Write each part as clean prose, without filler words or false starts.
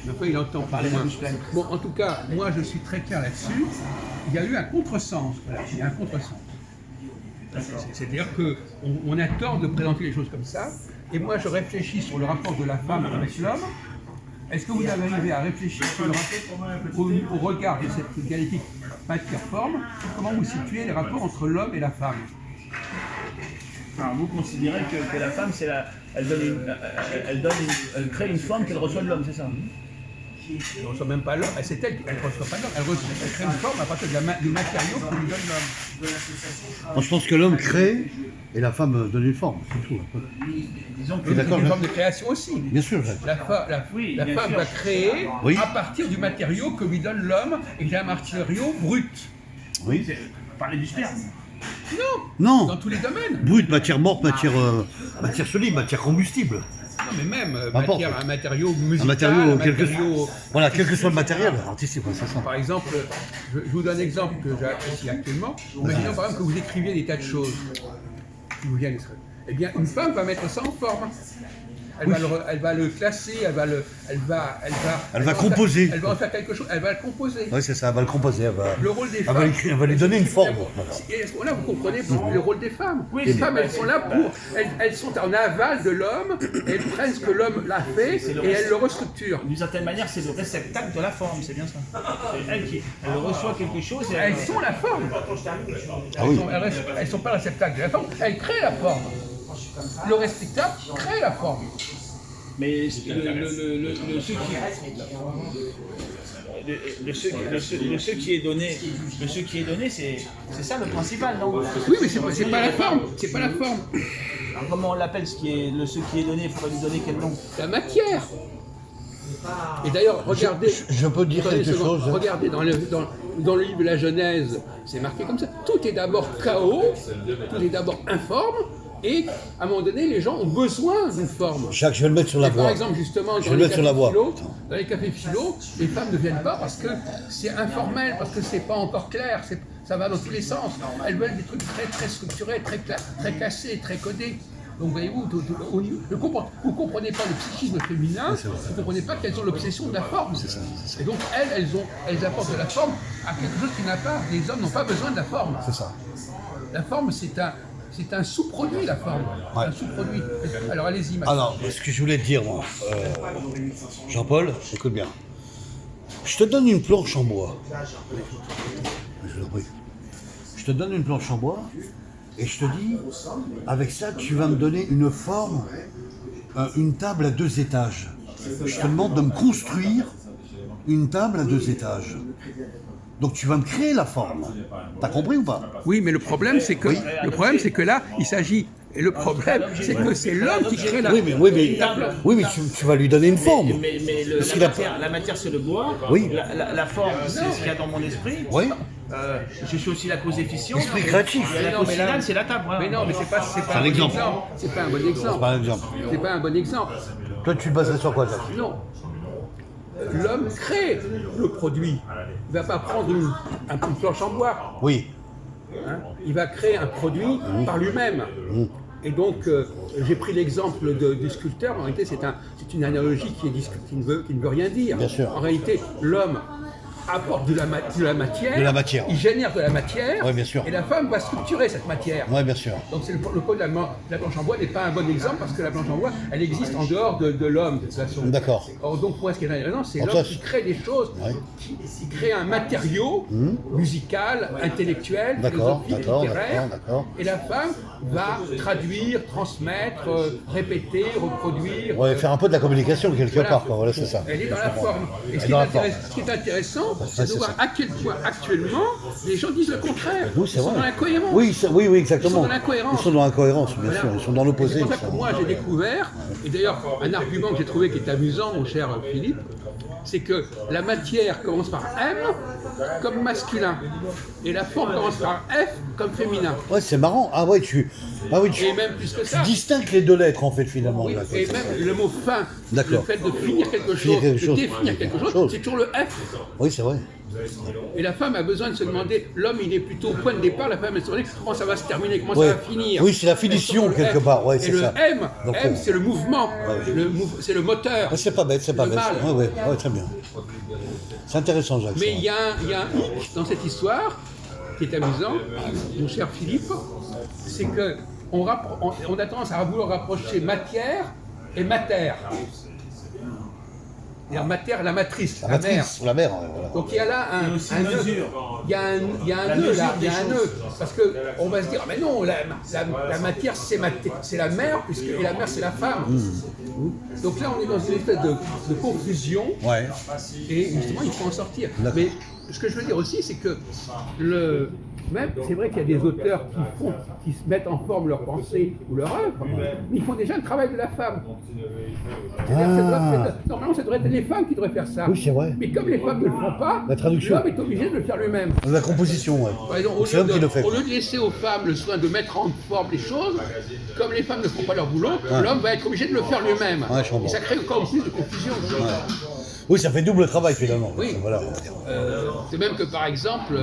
Enfin, il entend parler moins. Bon, en tout cas, moi je suis très clair là-dessus. Il y a eu un contresens. Voilà, il y a un contresens. C'est-à-dire qu'on a tort de présenter les choses comme ça. Et moi je réfléchis sur le rapport de la femme avec l'homme. Est-ce que vous avez arrivé à réfléchir sur le rapport, au regard de cette dialectique matière-forme, comment vous situez les rapports entre l'homme et la femme? Alors vous considérez que la femme, c'est elle crée une forme qu'elle reçoit de l'homme, c'est ça? Elle ne reçoit même pas l'homme, c'est elle qui ne reçoit pas l'homme, elle crée une forme à partir du matériau que lui donne l'homme. Moi, je pense que l'homme crée et la femme donne une forme, c'est tout. Disons que c'est une forme de création aussi. Bien sûr, la femme va créer à partir du matériau que lui donne l'homme et qui est un matériau brut. Oui. Vous parlez du sperme? Non. Dans tous les domaines. Brut, matière morte, matière solide, matière combustible. Non, mais même un matériau musical, voilà, quel que soit le matériel artistique, c'est ça. Par exemple, je vous donne un exemple que j'apprécie actuellement. Imaginons par exemple que vous écriviez des tas de choses qui vous viennent. Eh bien, une femme va mettre ça en forme. Elle va le classer, elle va composer. Elle va en faire quelque chose, elle va le composer. Oui, c'est ça, elle va le composer. Le rôle des femmes. Elle va lui donner une forme. Et là, vous comprenez le rôle des femmes. Les femmes, elles sont là pour. Elles sont en aval de l'homme, elles prennent ce que l'homme l'a fait et elles le restructurent. D'une certaine manière, c'est le réceptacle de la forme, c'est bien ça. C'est elle reçoit quelque chose et elles sont la forme. Ah oui. Elles ne sont pas le réceptacle de la forme, elles créent la forme. Le réceptacle crée la forme. Mais ce qui est donné, c'est ça le principal, non? Oui, mais c'est pas la forme. C'est pas la forme. Alors comment on l'appelle ce qui est donné? Il faut lui donner quel nom? La matière. Et d'ailleurs, regardez. Je peux dire quelque chose. Regardez dans le livre de la Genèse, c'est marqué comme ça. Tout est d'abord chaos, tout est d'abord informe. Et à un moment donné, les gens ont besoin d'une forme. Jacques, je vais le mettre sur la voie. Par exemple, justement, dans les cafés philo, les femmes ne viennent pas parce que c'est informel, parce que c'est pas encore clair, ça va dans tous les sens. Elles veulent des trucs très, très structurés, très classés, très codés. Donc voyez-vous, vous ne comprenez pas le psychisme féminin, vous ne comprenez pas qu'elles ont l'obsession de la forme. Et donc elles apportent de la forme à quelque chose qui n'a pas, les hommes n'ont pas besoin de la forme. C'est ça. La forme, c'est un sous-produit, la forme. Ouais. Un sous-produit. Alors allez-y, Max. Alors, ce que je voulais te dire, moi, Jean-Paul, écoute bien. Je te donne une planche en bois. Je le prie. Je te donne une planche en bois et je te dis, avec ça, tu vas me donner une forme, une table à 2 étages. Je te demande de me construire une table à 2 étages. Donc tu vas me créer la forme. T'as compris ou pas? Oui, mais le problème c'est que là, il s'agit. Et le problème, c'est que c'est l'homme qui crée la. Oui, mais tu vas lui donner une forme. Mais la matière, c'est le bois. Oui. La forme, c'est ce qu'il y a dans mon esprit. Oui. Je suis aussi la cause efficiente. Esprit créatif. La cause finale, c'est la table. Mais non, mais c'est pas un exemple. C'est pas un bon exemple. C'est pas un bon exemple. Toi, tu te baserais sur quoi, Jacques? Non. L'homme crée le produit. Il ne va pas prendre une planche en bois. Oui. Hein? Il va créer un produit par lui-même. Et donc, j'ai pris l'exemple du sculpteur. En réalité, c'est une analogie qui ne veut rien dire. Bien sûr. En réalité, l'homme apporte de la matière. Il génère de la matière. Oui, bien sûr. Et la femme va structurer cette matière. Oui, bien sûr. Donc le cas de la planche en bois n'est pas un bon exemple parce que la planche en bois, elle existe en dehors de l'homme de toute façon. D'accord. Or donc moi, ce qui est intéressant, c'est l'homme qui crée des choses, qui crée un matériau musical, intellectuel, philosophique, littéraire. Et la femme va traduire, transmettre, répéter, reproduire. Ouais, faire un peu de la communication quelque part. Quoi. Voilà, c'est ça. Elle est dans la forme. Et ce qui est intéressant, c'est de voir à quel point actuellement les gens disent le contraire. Oui, c'est vrai. Ils sont dans l'incohérence. Oui, exactement. Ils sont dans l'incohérence. Ils sont dans l'incohérence, bien sûr. Ils sont dans l'opposé. C'est pour ça que moi j'ai découvert, et d'ailleurs un argument que j'ai trouvé qui est amusant, mon cher Philippe, c'est que la matière commence par M comme masculin, et la forme commence par F comme féminin. Ouais, c'est marrant. Ah ouais, et même plus que ça. Tu distingues les 2 lettres en fait finalement. Oui, et même le mot fin, le fait de finir quelque chose, de définir quelque chose, c'est toujours le F. Oui, c'est vrai. Et la femme a besoin de se demander, l'homme il est plutôt au point de départ, la femme elle se demande comment ça va se terminer, comment Ouais. ça va finir. Oui, c'est la finition quelque part, ouais, Et c'est le ça. M, Donc, M c'est le mouvement, c'est le moteur. Ouais, c'est pas bête, c'est pas Le bête. mal. Ouais, très bien. C'est intéressant, Jacques. Mais ça. il y a un hic dans cette histoire qui est amusant, mon cher Philippe, c'est que on a tendance à vouloir rapprocher matière et mater. C'est-à-dire matière, la matrice, la mère. Matrice, la mère, voilà. Donc il y a là un nœud. Il y a un nœud là, il y a un nœud. Parce qu'on va se dire, mais non, la matière c'est la mère, et la mère c'est la femme. Donc là on est dans une espèce de confusion, Ouais. et justement il faut en sortir. D'accord. Mais ce que je veux dire aussi, c'est que c'est vrai qu'il y a des auteurs qui se mettent en forme leur pensée ou leur œuvre, mais ils font déjà le travail de la femme. Normalement, ça devrait être les femmes qui devraient faire ça. Oui, c'est vrai. Mais comme les femmes ne le font pas, La traduction. l'homme est obligé de le faire lui-même. La composition, ouais. Par exemple, C'est l'homme qui le fait. au lieu de laisser aux femmes le soin de mettre en forme les choses, comme les femmes ne font pas leur boulot, l'homme va être obligé de le faire lui-même. Ouais, je comprends. Et ça crée encore plus de confusion. Oui, ça fait double travail finalement. Oui. Voilà. C'est même que par exemple,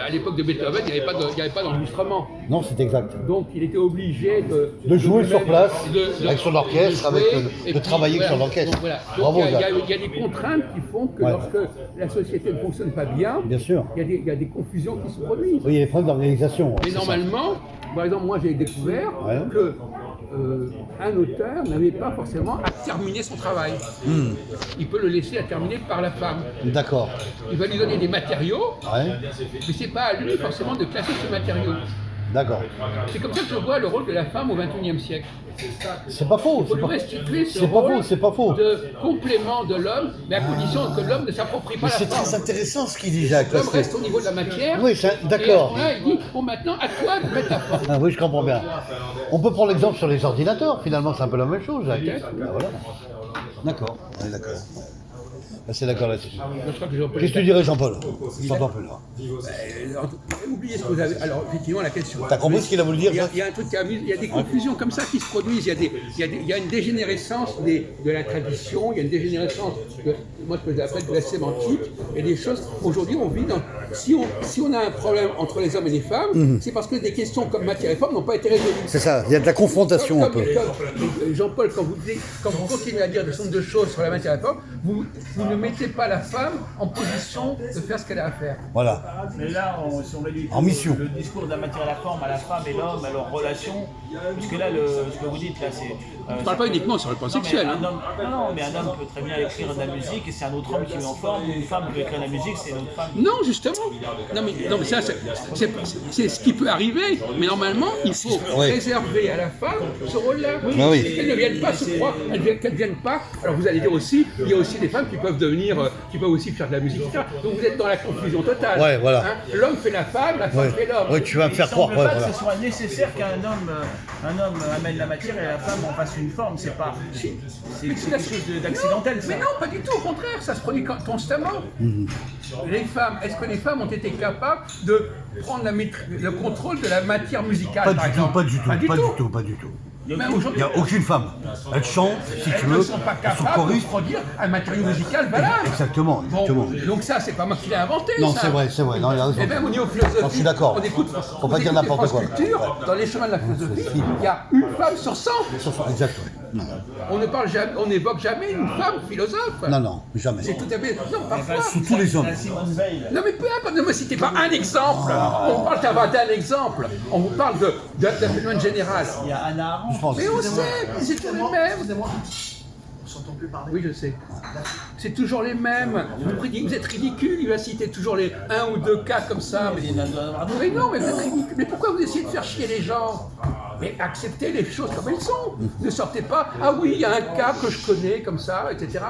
à l'époque de Beethoven, il n'y avait pas d'enregistrement. Non, c'est exact. Donc il était obligé De jouer sur place, de- avec son orchestre, de jouer, avec et de puis, travailler voilà. sur l'orchestre. Donc, voilà. Bravo, Donc, il y a Jacques. des contraintes qui font que Ouais. lorsque la société ne fonctionne pas bien, Bien sûr. il y a des confusions qui se produisent. Oui, il y a des problèmes d'organisation. Mais c'est ça. normalement, par exemple, moi j'ai découvert Ouais. que un auteur n'avait pas forcément à terminer son travail. Il peut le laisser à terminer par la femme. D'accord. Il va lui donner des matériaux, Ouais. mais c'est pas à lui forcément de classer ces matériaux. D'accord. C'est comme ça que je vois le rôle de la femme au XXIe siècle. C'est pas faux. Il faut C'est lui pas... restituer ce c'est pas rôle faux, c'est pas faux. de complément de l'homme, mais à condition que l'homme ne s'approprie pas Mais la c'est femme. très intéressant ce qu'il dit, Jacques. L'homme parce que- reste au niveau de la matière. Oui, d'accord. Et là, il dit, bon maintenant, à toi de mettre la forme. Ah oui, je comprends bien. On peut prendre l'exemple sur les ordinateurs, finalement, c'est un peu la même chose, Jacques. Peut-être. Ah, voilà. D'accord, on est d'accord. Là, c'est d'accord là-dessus. Je crois que Jean-Paul Qu'est-ce que tu dirais, Jean-Paul Je t'entends plus là. Oubliez ce que vous avez. Alors, effectivement, la question. T'as compris ce qu'il a voulu dire, Il y a, Jacques il y a un truc qui amuse, il y a des confusions comme ça qui se produisent. Il y a une dégénérescence de la tradition, il y a une dégénérescence de, moi, ce que j'appelle de la sémantique, et des choses. Aujourd'hui, on vit dans. Si on a un problème entre les hommes et les femmes, c'est parce que des questions comme matière et forme n'ont pas été résolues. C'est ça, il y a de la confrontation un peu. Jean-Paul, quand vous continuez à dire des sortes de choses sur la matière et la forme, vous ne mettez pas la femme en position de faire ce qu'elle a à faire. Voilà. Mais là, si on réduit En mission. le discours de la matière à la forme, à la femme et l'homme, à leur relation, puisque là, ce que vous dites, là, c'est... Je ne parle pas uniquement sur le plan sexuel. un Hein. homme, non, mais un homme peut très bien écrire de la musique et c'est un autre homme qui met en forme, ou une femme peut écrire de la musique, c'est une autre femme. Non, justement. Non, mais ça, c'est ce qui peut arriver. Mais normalement, il faut Oui. réserver à la femme ce rôle-là. Ah oui. Qu'elle ne vienne pas se croire, qu'elle ne vienne pas. Alors vous allez dire aussi, il y a aussi des femmes qui peuvent devenir, qui peuvent aussi faire de la musique, etc. Donc vous êtes dans la confusion totale. Ouais, voilà. Hein. L'homme fait la femme, la femme Ouais. fait l'homme. Ouais, tu vas me faire croire. Il ne semble Ouais, pas voilà. que ce soit nécessaire qu'un homme amène la matière et la femme en fasse une forme. C'est pas, c'est quelque chose d'accidentel, ça. Mais non, pas du tout, au contraire, ça se produit constamment. Les femmes, est-ce que les femmes ont été capables de prendre le contrôle de la matière musicale, Pas par du tout, exemple? pas du tout, pas du tout. Mais Il aujourd'hui, n'y a aucune femme. Elle chante, si tu elles ne veux, sont pas elles sont capables de choristes. produire un matériau musical valable. Exactement, Bon, exactement. donc ça, c'est pas moi qui l'ai inventé. Non, ça. c'est vrai, non, il a raison. Et même au niveau philosophique, Non, je suis d'accord. on écoute, Faut pas dire n'importe quoi. Dans les chemins de la philosophie, il y a une femme sur 100. Exact, ouais. Non, On n'évoque jamais une femme philosophe. non, jamais. C'est tout à fait. Non, parfois. Sous tous les hommes. La Simone Veil. Non mais peu importe, ne me citez pas un exemple. On parle d'inventer un exemple. On vous parle d'un phénomène général. Il y a Anna Arendt. Je pense. Mais on sait, c'est toujours les mêmes. On s'entend plus parler. Oui, je sais. C'est toujours les mêmes. Vous êtes ridicule, il va citer toujours les un ou deux cas comme ça. Mais non, mais vous êtes ridicule. Mais pourquoi vous essayez de faire chier les gens? Mais acceptez les choses comme elles sont. Ne sortez pas, ah oui, il y a un cas que je connais comme ça, etc.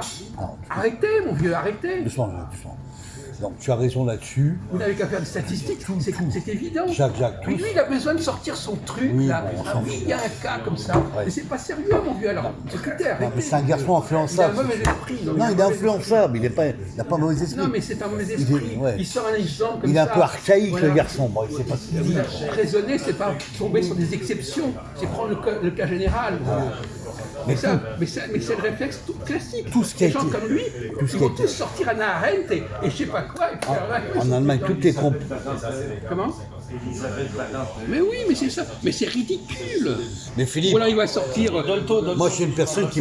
Arrêtez, mon vieux, arrêtez. Doucement. Donc tu as raison là-dessus. Vous n'avez qu'à faire des statistiques, c'est évident. Jacques, Mais lui, il a besoin de sortir son truc, Oui, là. bon, on Ah s'en oui, fout. il y a un cas comme ça. Ouais. Mais c'est pas sérieux, mon vieux. Alors, écoutez, Non, arrêtez. mais c'est un garçon Il a un influençable. mauvais esprit. Non, il est influençable, il n'a pas mauvais esprit. Non, mais c'est un mauvais esprit. ouais. Il sort un exemple comme Il est ça. un peu archaïque, Voilà. le garçon. Bon, il sait pas ce qu'il dit. Raisonner, c'est pas tomber sur des exceptions, c'est prendre le cas général. Mais c'est le réflexe tout classique. Tout ce qui a Les gens été- comme lui, tout ce ils qui a vont été- tous sortir Hannah Arendt et je sais pas quoi. Et puis, En Allemagne, tout est compris. Comment? Mais oui, mais c'est ça. Mais c'est ridicule. Mais Philippe, Voilà, il va sortir. moi je suis une personne qui